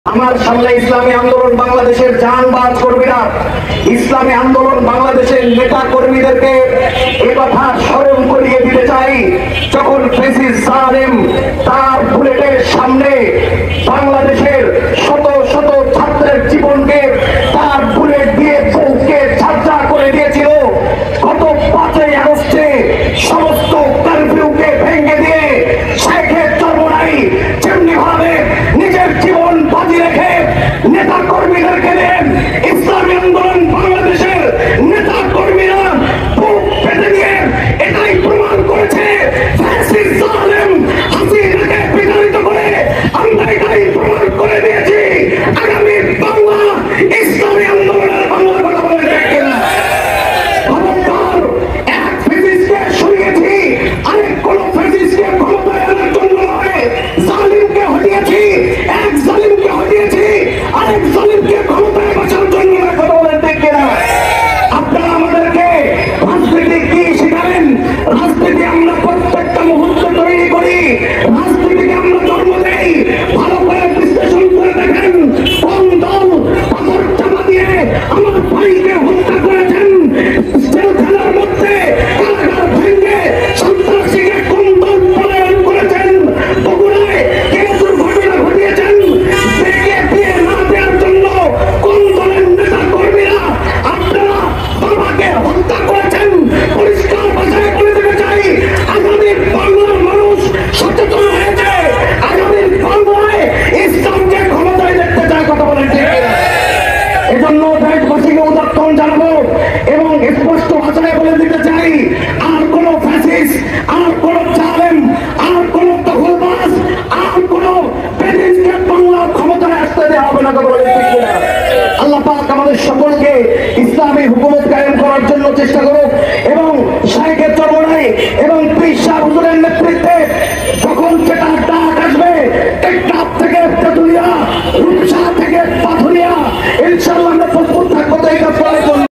আমার সামনে ইসলামী আন্দোলন বাংলাদেশের জানবাজ কর্মীরা, ইসলামী আন্দোলন বাংলাদেশের নেতা কর্মীদেরকে একথা স্মরণ করিয়ে দিতে চাই, যখন ফ্যাসিস্ট জালেম তার বুলেটের সামনে বাংলাদেশের শত শত ছাত্রের জীবনকে তার বুলেট দিয়ে চৌকে ঝাঁঝা করে দিয়েছিল। গত 5ই আগস্টে সমস্ত কারফিউকে ভেঙে দিয়ে শেখের চরমনাই যেমনি ভাবে নিজের জীবন বাজি রেখে নেতা কর্মীদেরকে দেন, ইসলামী আন্দোলন বাংলাদেশের নেতা কর্মীরা বুক পেতে দিয়ে এটাই প্রমাণ করেছে ফ্যাসিস্ট জালেম হাসিনাকে বিতাড়িত করে আমরা এটাই প্রমাণ করে দিয়েছি আগামী বাংলা ইসলামী আন্দোলনের বাংলা কথা বলে দেখেন। এক ফ্যাসিস্টকে সরিয়েছি, আরেক কোন ফ্যাসিস্টকে ক্ষমতায় আনার জন্য নয়। জালিমকে হটিয়েছি, এক জালিমকে হটিয়েছি, আরেক জালিমকে ক্ষমতায় বাঁচার জন্য কথা বলে দেখেন। আপনারা আমাদেরকে রাজনীতি কি শেখাবেন? রাজনীতি আমরা প্রত্যেকটা মুহূর্তে তৈরি করি, রাজনীতিকে আমরা জন্ম দেই। ভালো করে বিশ্লেষণ করে দেখেন কোন দল পাথর চাপা দিয়ে আমার ভাইকে হত্যা করেছেন, জেলখানার মধ্যে কারাগার ভেঙে সন্ত্রাসীকে কোন দল পলায়ন করেছেন, বগুড়ায় কে দুর্ঘটনা ঘটিয়েছেন, বেগে দিয়ে না দেওয়ার জন্য কোন দলের নেতা কর্মীরা আপনারা বাবাকে হত্যা করেছেন। পরিষ্কার ভাষায় বলে দিতে চাই, আগামী বাংলার মানুষ সচেতন হয়েছে, আগামী বাংলায় ইসলামকে ক্ষমতায় দেখতে চায়। কথা বলেন ঠিক কিনা? এজন্য দেশবাসীকে উদাত্তন জানাবো এবং স্পষ্ট ভাষায় বলে দিতে চাই, আর কোন ফ্যাসিস্ট, আর কোন জালেম, আর কোন দখলবাজ, আর কোন ফ্যাসিস্টকে বাংলার ক্ষমতায় আসতে দেওয়া হবে না। কথা বলেন ঠিক কিনা? আল্লাহ পাক আমাদের সকলকে ইসলামী হুকুমত কায়েম করার জন্য চেষ্টা করুক এবং শাইখের চরমনাই এবং পীর সাহেব হুজুরের